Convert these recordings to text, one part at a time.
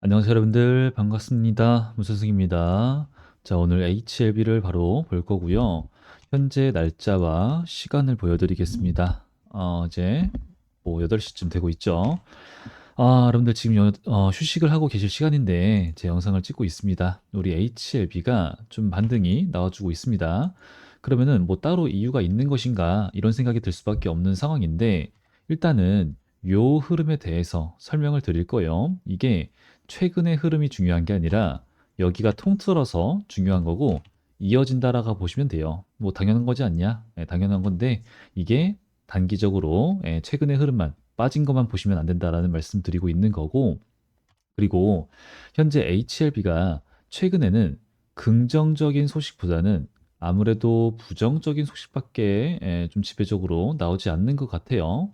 안녕하세요 여러분들 반갑습니다. 문선승입니다. 자 오늘 HLB를 바로 볼 거고요. 현재 날짜와 시간을 보여드리겠습니다. 이제 뭐 8시쯤 되고 있죠. 여러분들 지금 휴식을 하고 계실 시간인데 제 영상을 찍고 있습니다. 우리 HLB가 좀 반등이 나와주고 있습니다. 그러면은 뭐 따로 이유가 있는 것인가 이런 생각이 들 수밖에 없는 상황인데 일단은 요 흐름에 대해서 설명을 드릴 거예요. 이게 최근의 흐름이 중요한 게 아니라 여기가 통틀어서 중요한 거고 이어진다라고 보시면 돼요. 뭐 당연한 거지 않냐? 당연한 건데 이게 단기적으로 최근의 흐름만 빠진 것만 보시면 안 된다라는 말씀 드리고 있는 거고 그리고 현재 HLB가 최근에는 긍정적인 소식보다는 아무래도 부정적인 소식밖에 좀 지배적으로 나오지 않는 것 같아요.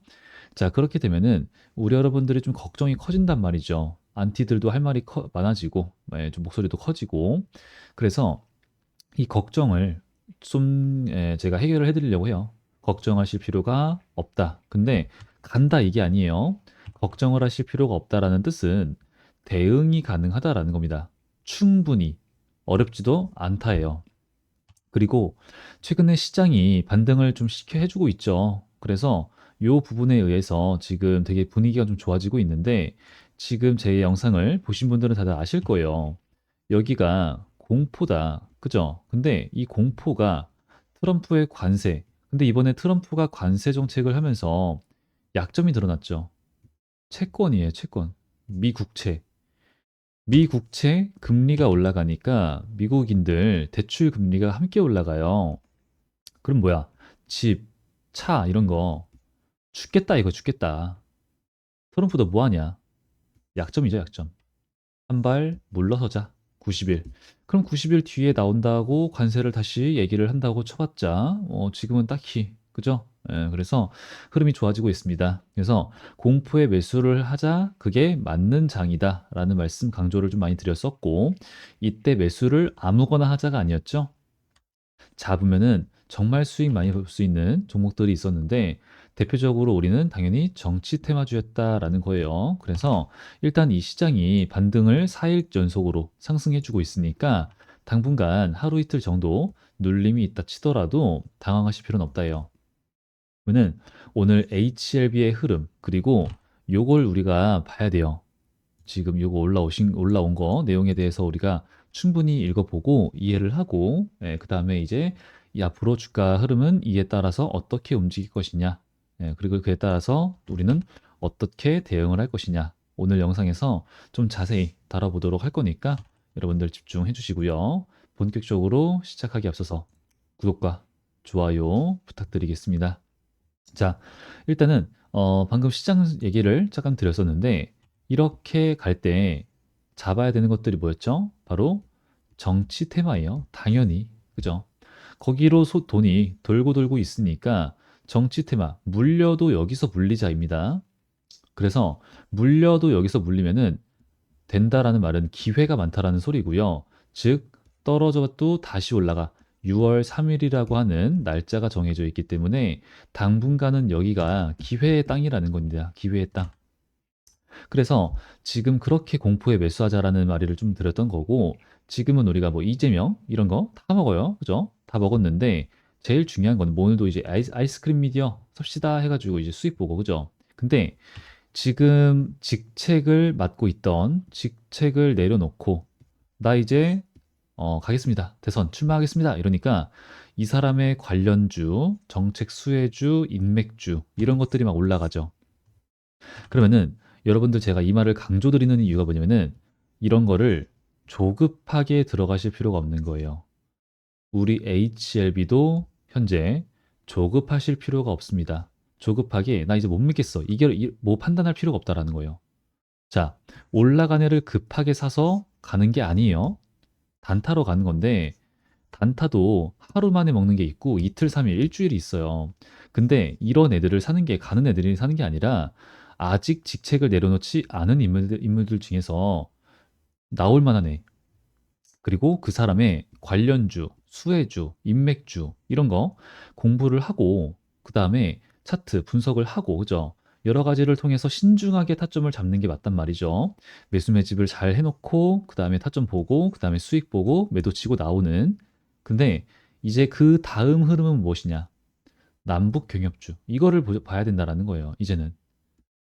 자, 그렇게 되면은 우리 여러분들이 좀 걱정이 커진단 말이죠. 안티들도 할 말이 많아지고, 좀 목소리도 커지고. 그래서 이 걱정을 좀 제가 해결을 해드리려고 해요. 걱정하실 필요가 없다. 근데 간다 이게 아니에요. 걱정을 하실 필요가 없다라는 뜻은 대응이 가능하다라는 겁니다. 충분히 어렵지도 않다예요. 그리고 최근에 시장이 반등을 좀 시켜 해주고 있죠. 그래서 요 부분에 의해서 지금 되게 분위기가 좀 좋아지고 있는데 지금 제 영상을 보신 분들은 다들 아실 거예요. 여기가 공포다. 그죠? 근데 이 공포가 트럼프의 관세. 근데 이번에 트럼프가 관세 정책을 하면서 약점이 드러났죠. 채권이에요, 채권. 미국채. 미국채 금리가 올라가니까 미국인들 대출 금리가 함께 올라가요. 그럼 뭐야? 집, 차 이런 거 죽겠다 이거 죽겠다. 트럼프 도 뭐 하냐? 약점이죠, 약점. 한 발 물러서자. 90일. 그럼 90일 뒤에 나온다고 관세를 다시 얘기를 한다고 쳐봤자 지금은 딱히 그죠? 그래서 흐름이 좋아지고 있습니다. 그래서 공포에 매수를 하자 그게 맞는 장이다라는 말씀 강조를 좀 많이 드렸었고 이때 매수를 아무거나 하자가 아니었죠. 잡으면은 정말 수익 많이 볼 수 있는 종목들이 있었는데 대표적으로 우리는 당연히 정치 테마주였다라는 거예요. 그래서 일단 이 시장이 반등을 4일 연속으로 상승해주고 있으니까 당분간 하루 이틀 정도 눌림이 있다 치더라도 당황하실 필요는 없다예요. 그러면은 오늘 HLB의 흐름 그리고 요걸 우리가 봐야 돼요. 지금 요거 올라온 거 내용에 대해서 우리가 충분히 읽어보고 이해를 하고 그다음에 이제 이 앞으로 주가 흐름은 이에 따라서 어떻게 움직일 것이냐 그리고 그에 따라서 우리는 어떻게 대응을 할 것이냐 오늘 영상에서 좀 자세히 다뤄보도록 할 거니까 여러분들 집중해 주시고요. 본격적으로 시작하기 앞서서 구독과 좋아요 부탁드리겠습니다. 자, 일단은 방금 시장 얘기를 잠깐 드렸었는데 이렇게 갈 때 잡아야 되는 것들이 뭐였죠? 바로 정치 테마예요. 당연히. 그죠? 거기로 돈이 돌고 돌고 있으니까 정치 테마, 물려도 여기서 물리자입니다. 그래서 물려도 여기서 물리면은 된다라는 말은 기회가 많다라는 소리고요. 즉 떨어져도 다시 올라가 6월 3일이라고 하는 날짜가 정해져 있기 때문에 당분간은 여기가 기회의 땅이라는 겁니다. 기회의 땅. 그래서 지금 그렇게 공포에 매수하자라는 말을 좀 드렸던 거고 지금은 우리가 뭐 이재명 이런 거 다 먹어요. 그죠? 다 먹었는데 제일 중요한 건 뭐 오늘도 이제 아이스크림 미디어 섭시다 해가지고 이제 수익 보고 그죠? 근데 지금 직책을 맡고 있던 직책을 내려놓고 나 이제 가겠습니다. 대선 출마하겠습니다. 이러니까 이 사람의 관련주, 정책 수혜주, 인맥주 이런 것들이 막 올라가죠. 그러면은 여러분들 제가 이 말을 강조드리는 이유가 뭐냐면은 이런 거를 조급하게 들어가실 필요가 없는 거예요. 우리 HLB도 현재 조급하실 필요가 없습니다. 조급하게 나 이제 못 믿겠어. 이게 뭐 판단할 필요가 없다라는 거예요. 자, 올라간 애를 급하게 사서 가는 게 아니에요. 단타로 가는 건데 단타도 하루 만에 먹는 게 있고 이틀, 3일, 일주일이 있어요. 근데 이런 애들을 사는 게 가는 애들이 사는 게 아니라 아직 직책을 내려놓지 않은 인물들 중에서 나올 만한 애. 그리고 그 사람의 관련주, 수혜주, 인맥주 이런 거 공부를 하고 그다음에 차트 분석을 하고 그죠? 여러 가지를 통해서 신중하게 타점을 잡는 게 맞단 말이죠. 매수 매집을 잘 해놓고 그 다음에 타점 보고 그 다음에 수익 보고 매도 치고 나오는. 근데 이제 그 다음 흐름은 무엇이냐? 남북 경협주 이거를 봐야 된다라는 거예요. 이제는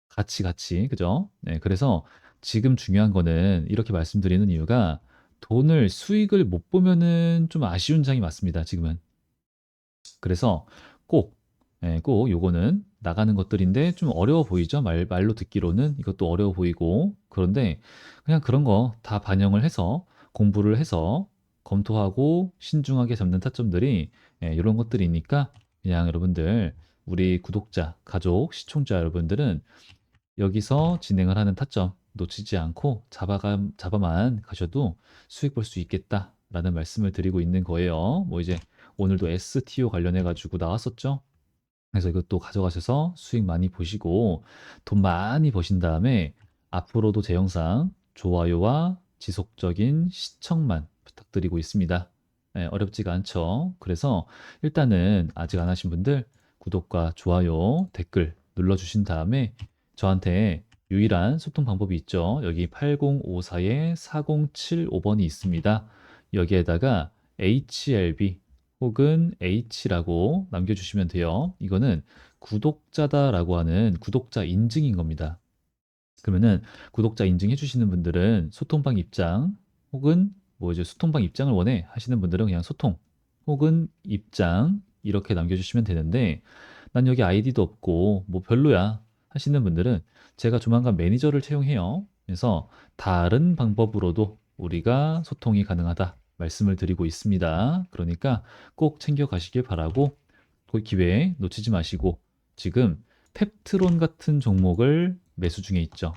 같이 그죠? 네, 그래서 지금 중요한 거는 이렇게 말씀드리는 이유가 돈을 수익을 못 보면은 좀 아쉬운 장이 맞습니다. 지금은. 그래서 꼭, 꼭 요거는 나가는 것들인데 좀 어려워 보이죠? 말로 듣기로는 이것도 어려워 보이고. 그런데 그냥 그런 거 다 반영을 해서 공부를 해서 검토하고 신중하게 잡는 타점들이 이런 것들이니까 그냥 여러분들 우리 구독자, 가족, 시청자 여러분들은 여기서 진행을 하는 타점 놓치지 않고 잡아만 가셔도 수익 볼 수 있겠다라는 말씀을 드리고 있는 거예요. 뭐 이제 오늘도 STO 관련해 가지고 나왔었죠. 그래서 이것도 가져가셔서 수익 많이 보시고 돈 많이 버신 다음에 앞으로도 제 영상 좋아요와 지속적인 시청만 부탁드리고 있습니다. 어렵지가 않죠. 그래서 일단은 아직 안 하신 분들 구독과 좋아요, 댓글 눌러주신 다음에 저한테 유일한 소통 방법이 있죠. 여기 8054-4075번이 있습니다. 여기에다가 HLB 혹은 H라고 남겨주시면 돼요. 이거는 구독자다라고 하는 구독자 인증인 겁니다. 그러면은 구독자 인증해 주시는 분들은 소통방 입장 혹은 뭐 이제 소통방 입장을 원해 하시는 분들은 그냥 소통 혹은 입장 이렇게 남겨주시면 되는데 난 여기 아이디도 없고 뭐 별로야 하시는 분들은 제가 조만간 매니저를 채용해요. 그래서 다른 방법으로도 우리가 소통이 가능하다 말씀을 드리고 있습니다. 그러니까 꼭 챙겨 가시길 바라고 그 기회 놓치지 마시고 지금 펩트론 같은 종목을 매수 중에 있죠.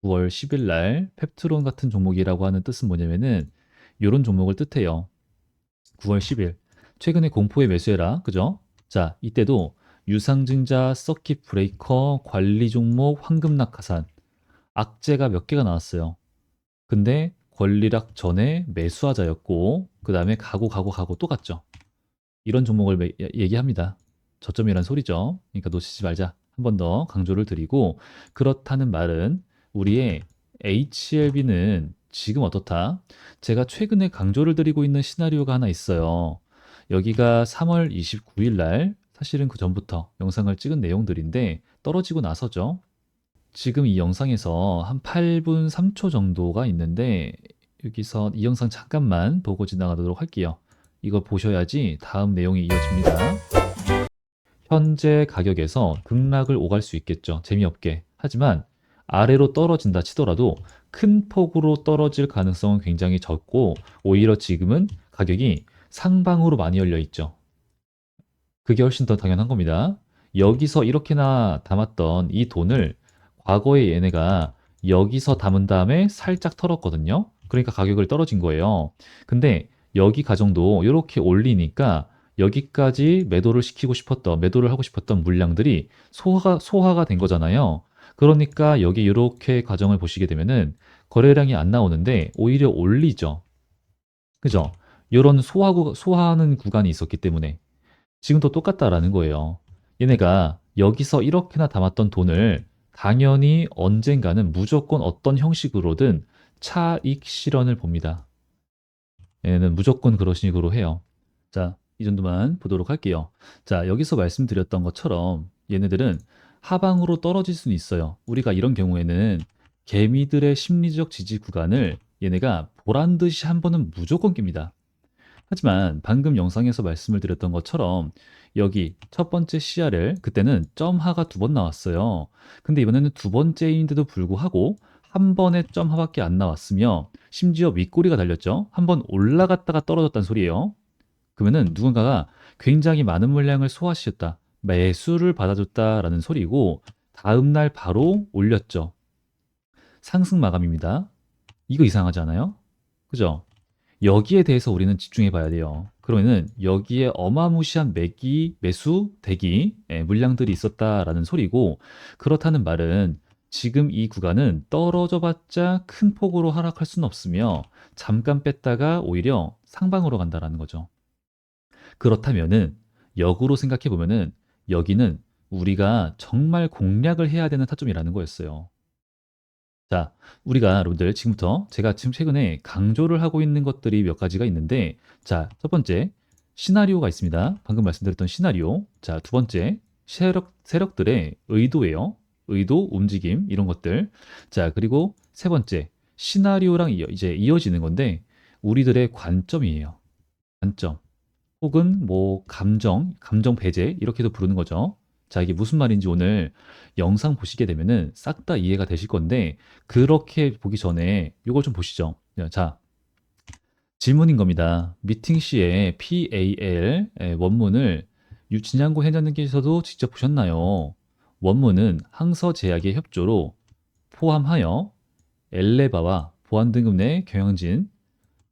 9월 10일 날 펩트론 같은 종목이라고 하는 뜻은 뭐냐면은 이런 종목을 뜻해요. 9월 10일 최근에 공포에 매수해라. 그죠? 자, 이때도 유상증자, 서킷 브레이커, 관리 종목, 황금 낙하산 악재가 몇 개가 나왔어요. 근데 권리락 전에 매수하자였고 그 다음에 가고 또 갔죠. 이런 종목을 얘기합니다. 저점이란 소리죠. 그러니까 놓치지 말자. 한 번 더 강조를 드리고 그렇다는 말은 우리의 HLB는 지금 어떻다? 제가 최근에 강조를 드리고 있는 시나리오가 하나 있어요. 여기가 3월 29일 날 사실은 그 전부터 영상을 찍은 내용들인데 떨어지고 나서죠. 지금 이 영상에서 한 8분 3초 정도가 있는데 여기서 이 영상 잠깐만 보고 지나가도록 할게요. 이거 보셔야지 다음 내용이 이어집니다. 현재 가격에서 급락을 오갈 수 있겠죠. 재미없게. 하지만 아래로 떨어진다 치더라도 큰 폭으로 떨어질 가능성은 굉장히 적고 오히려 지금은 가격이 상방으로 많이 열려 있죠. 그게 훨씬 더 당연한 겁니다. 여기서 이렇게나 담았던 이 돈을 과거에 얘네가 여기서 담은 다음에 살짝 털었거든요. 그러니까 가격을 떨어진 거예요. 근데 여기 가정도 이렇게 올리니까 여기까지 매도를 하고 싶었던 물량들이 소화가 된 거잖아요. 그러니까 여기 이렇게 가정을 보시게 되면은 거래량이 안 나오는데 오히려 올리죠. 그죠? 이런 소화하는 구간이 있었기 때문에. 지금도 똑같다라는 거예요. 얘네가 여기서 이렇게나 담았던 돈을 당연히 언젠가는 무조건 어떤 형식으로든 차익 실현을 봅니다. 얘네는 무조건 그런 식으로 해요. 자, 이 정도만 보도록 할게요. 자, 여기서 말씀드렸던 것처럼 얘네들은 하방으로 떨어질 수는 있어요. 우리가 이런 경우에는 개미들의 심리적 지지 구간을 얘네가 보란 듯이 한 번은 무조건 낍니다. 하지만 방금 영상에서 말씀을 드렸던 것처럼 여기 첫 번째 CRL 그때는 점하가 두 번 나왔어요. 근데 이번에는 두 번째인데도 불구하고 한 번에 점하밖에 안 나왔으며 심지어 윗꼬리가 달렸죠. 한 번 올라갔다가 떨어졌다는 소리예요. 그러면은 누군가가 굉장히 많은 물량을 소화시켰다. 매수를 받아줬다라는 소리고 다음날 바로 올렸죠. 상승 마감입니다. 이거 이상하지 않아요? 그죠? 여기에 대해서 우리는 집중해 봐야 돼요. 그러면은 여기에 어마무시한 매수, 대기, 물량들이 있었다라는 소리고 그렇다는 말은 지금 이 구간은 떨어져 봤자 큰 폭으로 하락할 수는 없으며 잠깐 뺐다가 오히려 상방으로 간다라는 거죠. 그렇다면은 역으로 생각해 보면은 여기는 우리가 정말 공략을 해야 되는 타점이라는 거였어요. 자, 우리가 여러분들 지금부터 제가 지금 최근에 강조를 하고 있는 것들이 몇 가지가 있는데, 자, 첫 번째, 시나리오가 있습니다. 방금 말씀드렸던 시나리오. 자, 두 번째, 세력들의 의도예요. 의도, 움직임, 이런 것들. 자, 그리고 세 번째, 시나리오랑 이제 이어지는 건데, 우리들의 관점이에요. 관점. 혹은 뭐 감정 배제 이렇게도 부르는 거죠. 자, 이게 무슨 말인지 오늘 영상 보시게 되면은 싹 다 이해가 되실 건데 그렇게 보기 전에 이걸 좀 보시죠. 자, 질문인 겁니다. 미팅 시에 PAL 원문을 진양고 회장님께서도 직접 보셨나요? 원문은 항서 제약의 협조로 포함하여 엘레바와 보안등급 내 경영진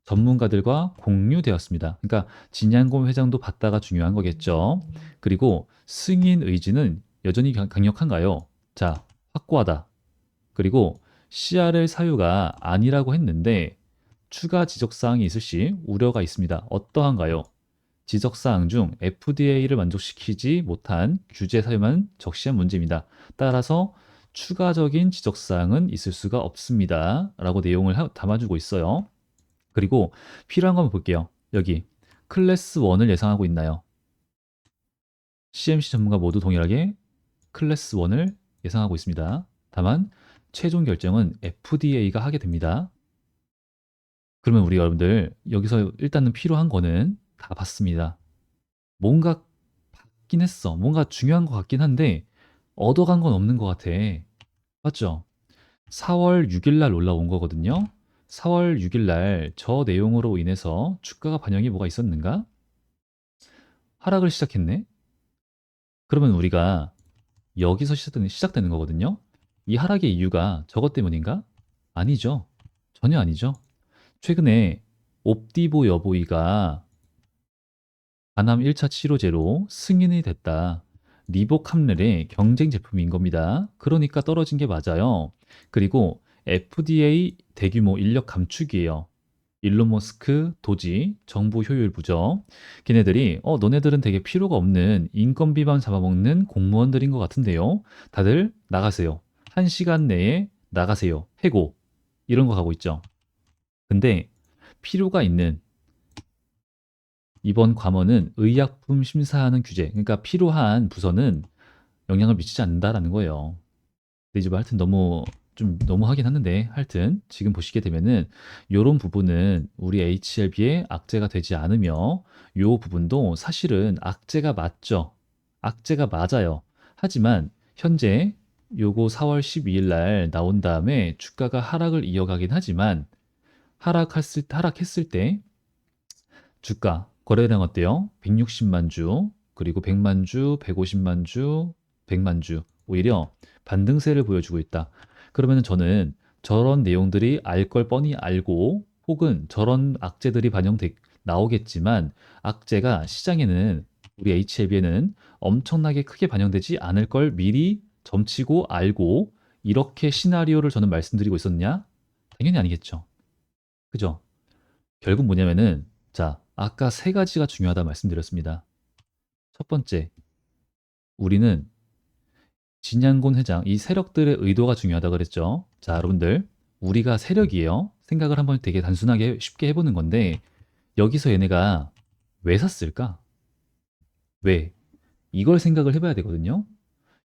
전문가들과 공유되었습니다. 그러니까 진양곰 회장도 봤다가 중요한 거겠죠. 그리고 승인 의지는 여전히 강력한가요? 자, 확고하다. 그리고 CRL 사유가 아니라고 했는데 추가 지적사항이 있을 시 우려가 있습니다. 어떠한가요? 지적사항 중 FDA를 만족시키지 못한 규제 사유만 적시한 문제입니다. 따라서 추가적인 지적사항은 있을 수가 없습니다. 라고 내용을 담아주고 있어요. 그리고 필요한 거 한번 볼게요. 여기 클래스 1을 예상하고 있나요? CMC 전문가 모두 동일하게 클래스 1을 예상하고 있습니다. 다만 최종 결정은 FDA가 하게 됩니다. 그러면 우리 여러분들 여기서 일단은 필요한 거는 다 봤습니다. 뭔가 받긴 했어. 뭔가 중요한 것 같긴 한데 얻어간 건 없는 것 같아. 맞죠? 4월 6일 날 올라온 거거든요. 4월 6일 날 저 내용으로 인해서 주가가 반영이 뭐가 있었는가? 하락을 시작했네. 그러면 우리가 여기서 시작되는 거거든요. 이 하락의 이유가 저것 때문인가? 아니죠. 전혀 아니죠. 최근에 옵디보 여보이가 간암 1차 치료제로 승인이 됐다. 리보캄렐의 경쟁 제품인 겁니다. 그러니까 떨어진 게 맞아요. 그리고 FDA 대규모 인력 감축이에요. 일론 머스크, 도지, 정부 효율 부정. 걔네들이 너네들은 되게 필요가 없는 인건비만 잡아먹는 공무원들인 것 같은데요. 다들 나가세요. 1시간 내에 나가세요. 해고. 이런 거 가고 있죠. 근데 필요가 있는 이번 과목은 의약품 심사하는 규제, 그러니까 필요한 부서는 영향을 미치지 않는다라는 거예요. 근데 이제 뭐 하여튼 너무 하긴 하는데 하여튼 지금 보시게 되면은 요런 부분은 우리 HLB에 악재가 되지 않으며 요 부분도 사실은 악재가 맞죠. 악재가 맞아요. 하지만 현재 요거 4월 12일 날 나온 다음에 주가가 하락을 이어가긴 하지만 하락했을 때 주가 거래량 어때요? 160만 주, 그리고 100만 주, 150만 주, 100만 주. 오히려 반등세를 보여주고 있다. 그러면 저는 저런 내용들이 알 걸 뻔히 알고 혹은 저런 악재들이 나오겠지만 악재가 시장에는 우리 HLB에는 엄청나게 크게 반영되지 않을 걸 미리 점치고 알고 이렇게 시나리오를 저는 말씀드리고 있었냐? 당연히 아니겠죠. 그죠? 결국 뭐냐면은 자, 아까 세 가지가 중요하다 말씀드렸습니다. 첫 번째, 우리는 진양곤 회장, 이 세력들의 의도가 중요하다 그랬죠. 자, 여러분들, 우리가 세력이에요. 생각을 한번 되게 단순하게 쉽게 해보는 건데, 여기서 얘네가 왜 샀을까? 왜? 이걸 생각을 해봐야 되거든요.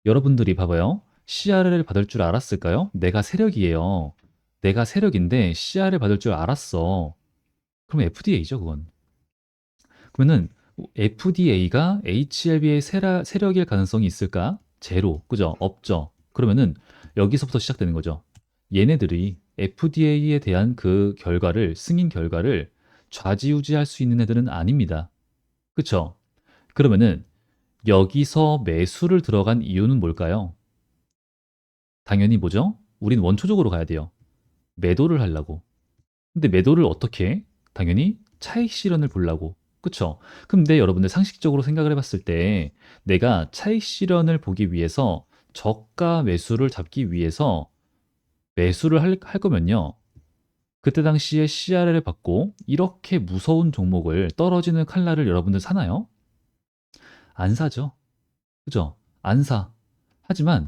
여러분들이 봐봐요. CR을 받을 줄 알았을까요? 내가 세력이에요. 내가 세력인데 CR을 받을 줄 알았어. 그럼 FDA죠, 그건. 그러면은 FDA가 HLB의 세력일 가능성이 있을까? 제로, 그죠? 없죠. 그러면은 여기서부터 시작되는 거죠. 얘네들이 FDA에 대한 그 승인 결과를 좌지우지할 수 있는 애들은 아닙니다. 그쵸? 그러면은 여기서 매수를 들어간 이유는 뭘까요? 당연히 뭐죠? 우린 원초적으로 가야 돼요. 매도를 하려고. 근데 매도를 어떻게 해? 당연히 차익 실현을 보려고. 그쵸? 근데 여러분들 상식적으로 생각을 해봤을 때 내가 차익 실현을 보기 위해서 저가 매수를 잡기 위해서 매수를 할 거면요. 그때 당시에 CR을 받고 이렇게 무서운 종목을 떨어지는 칼날을 여러분들 사나요? 안 사죠. 그죠? 안 사. 하지만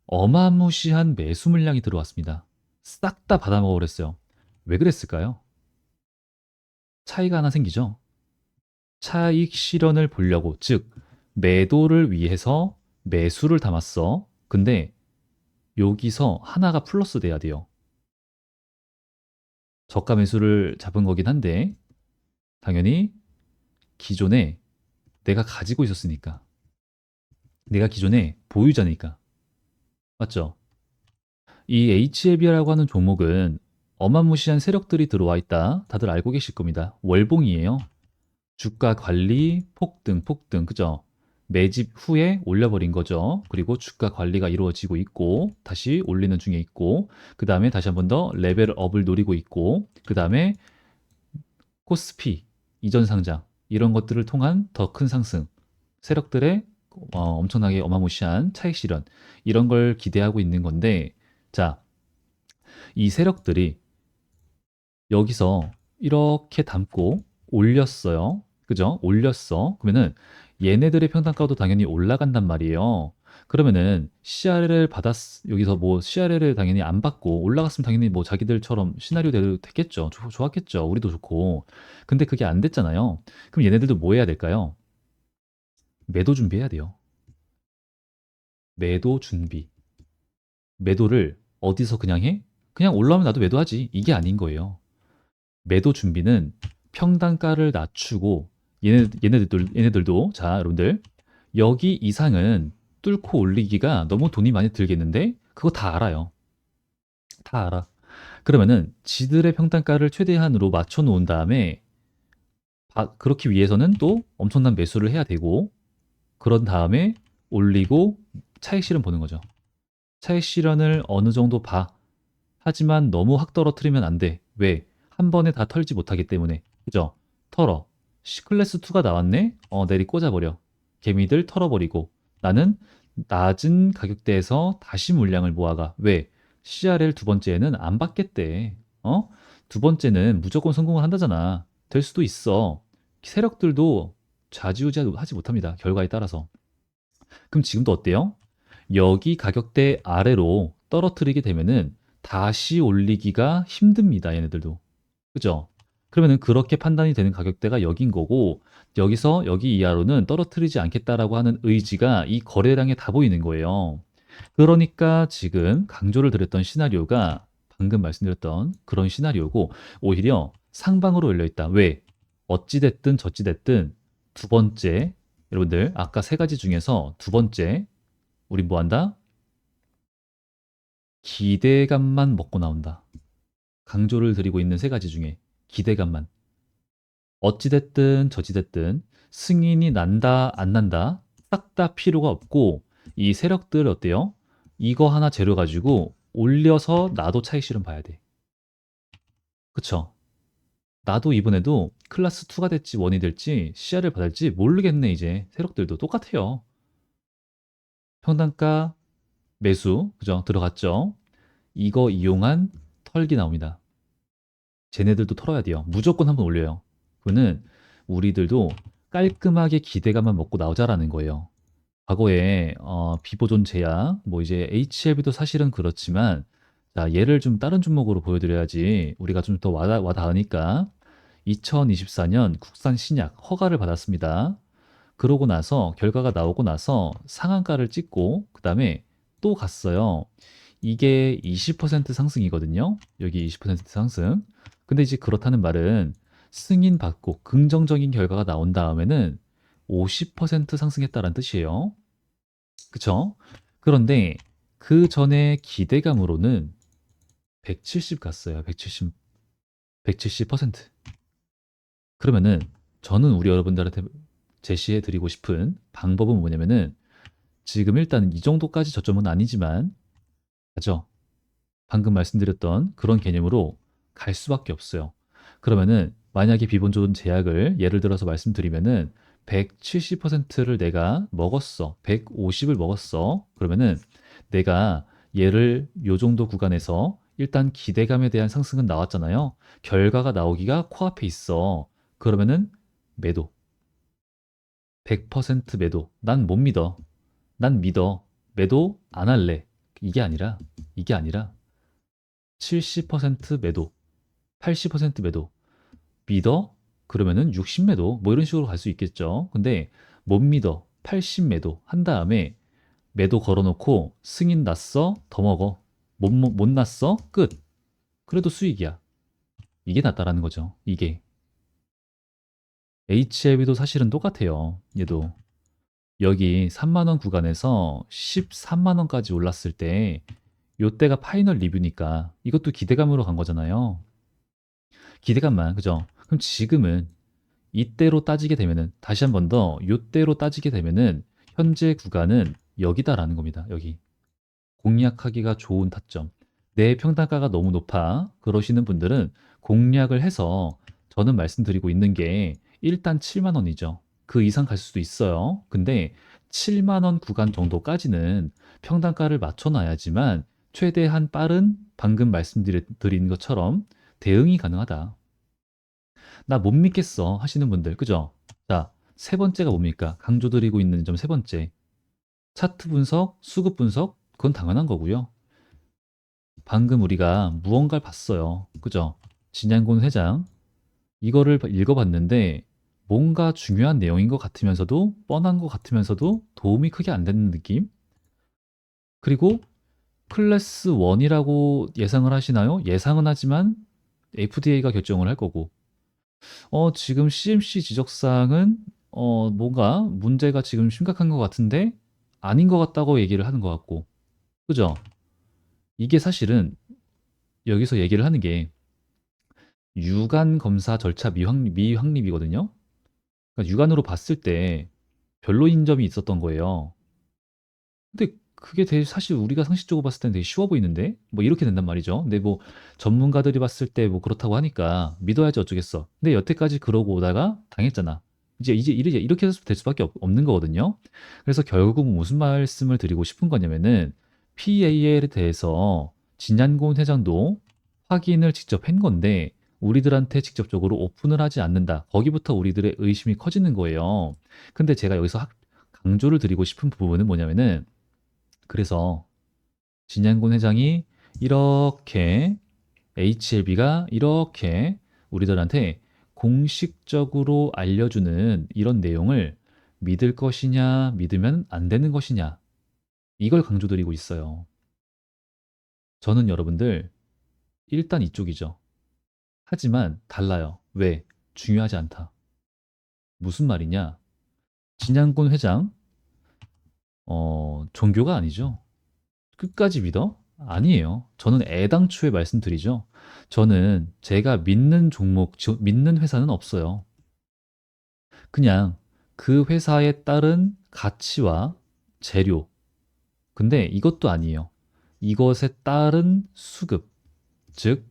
어마무시한 매수 물량이 들어왔습니다. 싹 다 받아먹어 버렸어요. 왜 그랬을까요? 차이가 하나 생기죠. 차익 실현을 보려고, 즉 매도를 위해서 매수를 담았어. 근데 여기서 하나가 플러스 돼야 돼요. 저가 매수를 잡은 거긴 한데 당연히 기존에 내가 가지고 있었으니까. 내가 기존에 보유자니까. 맞죠? 이 HLB라고 하는 종목은 어마무시한 세력들이 들어와 있다. 다들 알고 계실 겁니다. 월봉이에요. 주가 관리, 폭등, 폭등, 그죠? 매집 후에 올려버린 거죠. 그리고 주가 관리가 이루어지고 있고, 다시 올리는 중에 있고, 그 다음에 다시 한 번 더 레벨업을 노리고 있고, 그 다음에 코스피, 이전 상장, 이런 것들을 통한 더 큰 상승, 세력들의 엄청나게 어마무시한 차익 실현, 이런 걸 기대하고 있는 건데, 자, 이 세력들이 여기서 이렇게 담고 올렸어요. 그죠? 올렸어. 그러면은 얘네들의 평단가도 당연히 올라간단 말이에요. 그러면은 CRL을 여기서 뭐 CRL을 당연히 안 받고 올라갔으면 당연히 뭐 자기들처럼 시나리오대로 됐겠죠. 좋았겠죠. 우리도 좋고. 근데 그게 안 됐잖아요. 그럼 얘네들도 뭐 해야 될까요? 매도 준비해야 돼요. 매도 준비. 매도를 어디서 그냥 해? 그냥 올라오면 나도 매도하지. 이게 아닌 거예요. 매도 준비는 평단가를 낮추고 얘네들도 자 여러분들 여기 이상은 뚫고 올리기가 너무 돈이 많이 들겠는데 그거 다 알아요. 다 알아. 그러면은 지들의 평단가를 최대한으로 맞춰 놓은 다음에 그렇기 위해서는 또 엄청난 매수를 해야 되고 그런 다음에 올리고 차익 실현 보는 거죠. 차익 실현을 어느 정도 봐. 하지만 너무 확 떨어뜨리면 안 돼. 왜? 한 번에 다 털지 못하기 때문에. 그죠? 털어. C클래스 2가 나왔네? 내리 꽂아버려. 개미들 털어버리고. 나는 낮은 가격대에서 다시 물량을 모아가. 왜? CRL 두 번째는 안 받겠대. 두 번째는 무조건 성공을 한다잖아. 될 수도 있어. 세력들도 좌지우지하지 못합니다. 결과에 따라서. 그럼 지금도 어때요? 여기 가격대 아래로 떨어뜨리게 되면은 다시 올리기가 힘듭니다. 얘네들도. 그죠? 그러면은 그렇게 판단이 되는 가격대가 여긴 거고 여기서 여기 이하로는 떨어뜨리지 않겠다라고 하는 의지가 이 거래량에 다 보이는 거예요. 그러니까 지금 강조를 드렸던 시나리오가 방금 말씀드렸던 그런 시나리오고 오히려 상방으로 열려 있다. 왜? 어찌 됐든 저찌 됐든 두 번째 여러분들 아까 세 가지 중에서 두 번째 우리 뭐 한다? 기대감만 먹고 나온다. 강조를 드리고 있는 세 가지 중에 기대감만. 어찌됐든 저찌됐든 승인이 난다 안 난다 싹 다 필요가 없고 이 세력들 어때요? 이거 하나 재료 가지고 올려서 나도 차익 실현 봐야 돼. 그쵸? 나도 이번에도 클래스 2가 될지 1이 될지 CR을 받을지 모르겠네 이제 세력들도 똑같아요. 평단가 매수 그죠? 들어갔죠? 이거 이용한 털기 나옵니다. 쟤네들도 털어야 돼요. 무조건 한번 올려요. 그거는 우리들도 깔끔하게 기대감만 먹고 나오자라는 거예요. 과거에 비보존 제약, 뭐 이제 HLB도 사실은 그렇지만 자, 얘를 좀 다른 종목으로 보여드려야지 우리가 좀 더 와닿으니까 2024년 국산 신약 허가를 받았습니다. 그러고 나서 결과가 나오고 나서 상한가를 찍고 그 다음에 또 갔어요. 이게 20% 상승이거든요. 여기 20% 상승. 근데 이제 그렇다는 말은 승인받고 긍정적인 결과가 나온 다음에는 50% 상승했다는 뜻이에요. 그쵸? 그런데 그 전에 기대감으로는 170 갔어요. 170, 170%. 그러면은 저는 우리 여러분들한테 제시해 드리고 싶은 방법은 뭐냐면은 지금 일단 이 정도까지 저점은 아니지만 가죠. 방금 말씀드렸던 그런 개념으로 갈 수밖에 없어요. 그러면은 만약에 비본존 제약을 예를 들어서 말씀드리면은 170%를 내가 먹었어. 150을 먹었어. 그러면은 내가 얘를 요 정도 구간에서 일단 기대감에 대한 상승은 나왔잖아요. 결과가 나오기가 코앞에 있어. 그러면은 매도. 100% 매도. 난 못 믿어. 난 믿어. 매도 안 할래. 이게 아니라 70% 매도, 80% 매도, 믿어? 그러면은 60 매도, 뭐 이런 식으로 갈 수 있겠죠. 근데 못 믿어, 80 매도 한 다음에 매도 걸어놓고 승인 났어, 더 먹어. 못 났어, 끝. 그래도 수익이야. 이게 낫다라는 거죠. 이게. HLB도 사실은 똑같아요. 얘도. 여기 3만 원 구간에서 13만 원까지 올랐을 때 요때가 파이널 리뷰니까 이것도 기대감으로 간 거잖아요. 기대감만, 그죠? 그럼 지금은 이때로 따지게 되면은 다시 한 번 더 요때로 따지게 되면은 현재 구간은 여기다라는 겁니다. 여기. 공략하기가 좋은 타점. 내 평단가가 너무 높아. 그러시는 분들은 공략을 해서 저는 말씀드리고 있는 게 일단 7만 원이죠. 그 이상 갈 수도 있어요. 근데 7만 원 구간 정도까지는 평단가를 맞춰놔야지만 최대한 빠른 방금 말씀드린 것처럼 대응이 가능하다. 나 못 믿겠어 하시는 분들, 그죠? 자, 세 번째가 뭡니까? 강조드리고 있는 점 세 번째. 차트 분석, 수급 분석, 그건 당연한 거고요. 방금 우리가 무언가를 봤어요. 그죠? 진양곤 회장. 이거를 읽어봤는데 뭔가 중요한 내용인 것 같으면서도 뻔한 것 같으면서도 도움이 크게 안 되는 느낌? 그리고 클래스 1이라고 예상을 하시나요? 예상은 하지만 FDA가 결정을 할 거고 지금 CMC 지적사항은 뭔가 문제가 지금 심각한 것 같은데 아닌 것 같다고 얘기를 하는 것 같고 그죠? 이게 사실은 여기서 얘기를 하는 게 유관 검사 절차 미확립이거든요. 그러니까 육안으로 봤을 때 별로인 점이 있었던 거예요. 근데 그게 되게 사실 우리가 상식적으로 봤을 때는 되게 쉬워 보이는데 뭐 이렇게 된단 말이죠. 근데 뭐 전문가들이 봤을 때 뭐 그렇다고 하니까 믿어야지 어쩌겠어. 근데 여태까지 그러고 오다가 당했잖아. 이제 이렇게 해서 될 수밖에 없는 거거든요. 그래서 결국 무슨 말씀을 드리고 싶은 거냐면은 PAL에 대해서 진ян곤 회장도 확인을 직접 한 건데 우리들한테 직접적으로 오픈을 하지 않는다. 거기부터 우리들의 의심이 커지는 거예요. 근데 제가 여기서 강조를 드리고 싶은 부분은 뭐냐면은 그래서 진양곤 회장이 이렇게 HLB가 이렇게 우리들한테 공식적으로 알려주는 이런 내용을 믿을 것이냐, 믿으면 안 되는 것이냐, 이걸 강조드리고 있어요. 저는 여러분들 일단 이쪽이죠. 하지만 달라요. 왜? 중요하지 않다. 무슨 말이냐? 진양곤 회장, 종교가 아니죠. 끝까지 믿어? 아니에요. 저는 애당초에 말씀드리죠. 저는 제가 믿는 종목, 믿는 회사는 없어요. 그냥 그 회사에 따른 가치와 재료. 근데 이것도 아니에요. 이것에 따른 수급, 즉,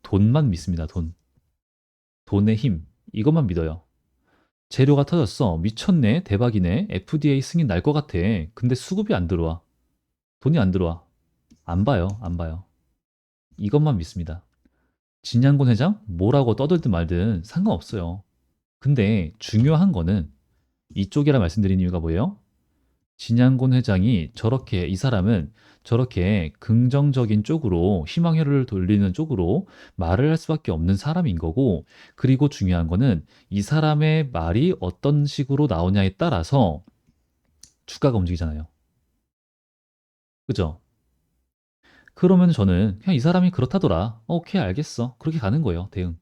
돈만 믿습니다. 돈. 돈의 힘. 이것만 믿어요. 재료가 터졌어. 미쳤네. 대박이네. FDA 승인 날 것 같아. 근데 수급이 안 들어와. 돈이 안 들어와. 안 봐요. 안 봐요. 이것만 믿습니다. 진양곤 회장 뭐라고 떠들든 말든 상관없어요. 근데 중요한 거는 이쪽이라 말씀드린 이유가 뭐예요? 진양곤 회장이 저렇게 이 사람은 저렇게 긍정적인 쪽으로 희망회로를 돌리는 쪽으로 말을 할 수밖에 없는 사람인 거고 그리고 중요한 거는 이 사람의 말이 어떤 식으로 나오냐에 따라서 주가가 움직이잖아요. 그죠? 그러면 저는 그냥 이 사람이 그렇다더라. 오케이, 알겠어. 그렇게 가는 거예요, 대응.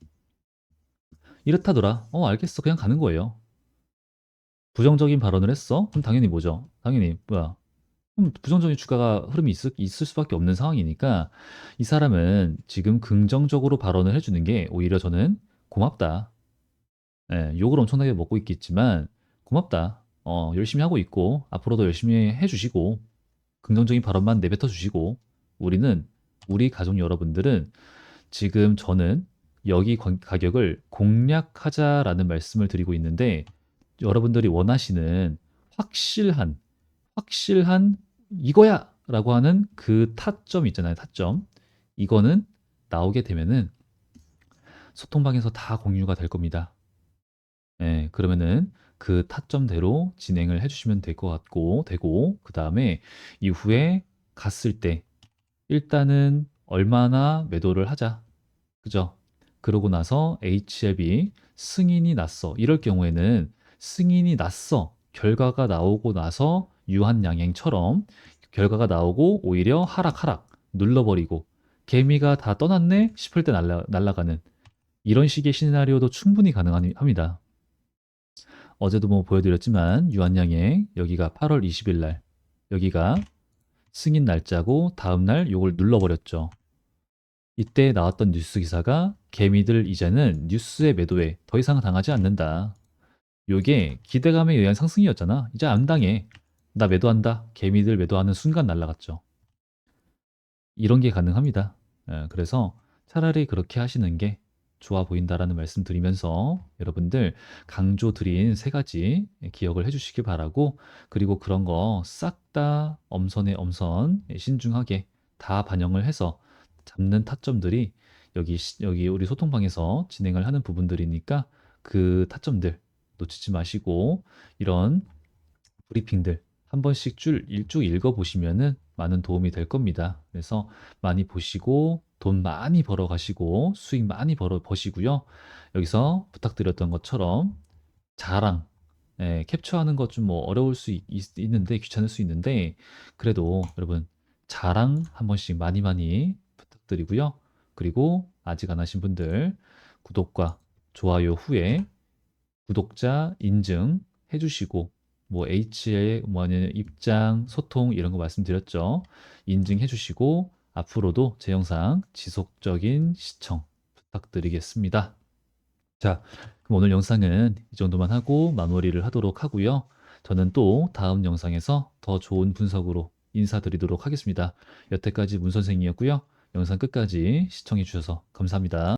이렇다더라. 알겠어. 그냥 가는 거예요. 부정적인 발언을 했어? 그럼 당연히 뭐죠? 당연히 뭐야? 그럼 부정적인 주가가 흐름이 있을 수밖에 없는 상황이니까 이 사람은 지금 긍정적으로 발언을 해주는 게 오히려 저는 고맙다. 예, 욕을 엄청나게 먹고 있겠지만 고맙다. 열심히 하고 있고 앞으로도 열심히 해주시고 긍정적인 발언만 내뱉어 주시고 우리는 우리 가족 여러분들은 지금 저는 여기 가격을 공략하자라는 말씀을 드리고 있는데 여러분들이 원하시는 확실한 확실한 이거야! 라고 하는 그 타점 있잖아요, 타점. 이거는 나오게 되면은 소통방에서 다 공유가 될 겁니다. 예, 그러면은 그 타점대로 진행을 해주시면 될 것 같고, 되고, 그 다음에 이후에 갔을 때 일단은 얼마나 매도를 하자. 그죠? 그러고 나서 HLB 승인이 났어. 이럴 경우에는 승인이 났어. 결과가 나오고 나서 유한양행처럼 결과가 나오고 오히려 하락 눌러버리고 개미가 다 떠났네 싶을 때 날아가는 이런 식의 시나리오도 충분히 가능합니다. 어제도 뭐 보여드렸지만 유한양행 여기가 8월 20일 날 여기가 승인 날짜고 다음날 요걸 눌러버렸죠. 이때 나왔던 뉴스 기사가 개미들 이제는 뉴스의 매도에 더 이상 당하지 않는다. 요게 기대감에 의한 상승이었잖아. 이제 안 당해. 나 매도한다. 개미들 매도하는 순간 날라갔죠. 이런 게 가능합니다. 그래서 차라리 그렇게 하시는 게 좋아 보인다라는 말씀 드리면서 여러분들 강조 드린 세 가지 기억을 해주시기 바라고 그리고 그런 거 싹 다 엄선에 엄선 신중하게 다 반영을 해서 잡는 타점들이 여기 우리 소통방에서 진행을 하는 부분들이니까 그 타점들 놓치지 마시고 이런 브리핑들 한 번씩 쭉 읽어보시면은 많은 도움이 될 겁니다. 그래서 많이 보시고 돈 많이 벌어 가시고 수익 많이 벌어 보시고요. 여기서 부탁드렸던 것처럼 자랑, 캡처하는 것 좀 뭐 어려울 수 있는데 귀찮을 수 있는데 그래도 여러분 자랑 한 번씩 많이 부탁드리고요. 그리고 아직 안 하신 분들 구독과 좋아요 후에 구독자 인증 해주시고 뭐 H의 뭐냐 입장, 소통 이런 거 말씀드렸죠. 인증해 주시고 앞으로도 제 영상 지속적인 시청 부탁드리겠습니다. 자, 그럼 오늘 영상은 이 정도만 하고 마무리를 하도록 하고요. 저는 또 다음 영상에서 더 좋은 분석으로 인사드리도록 하겠습니다. 여태까지 문 선생이었고요. 영상 끝까지 시청해 주셔서 감사합니다.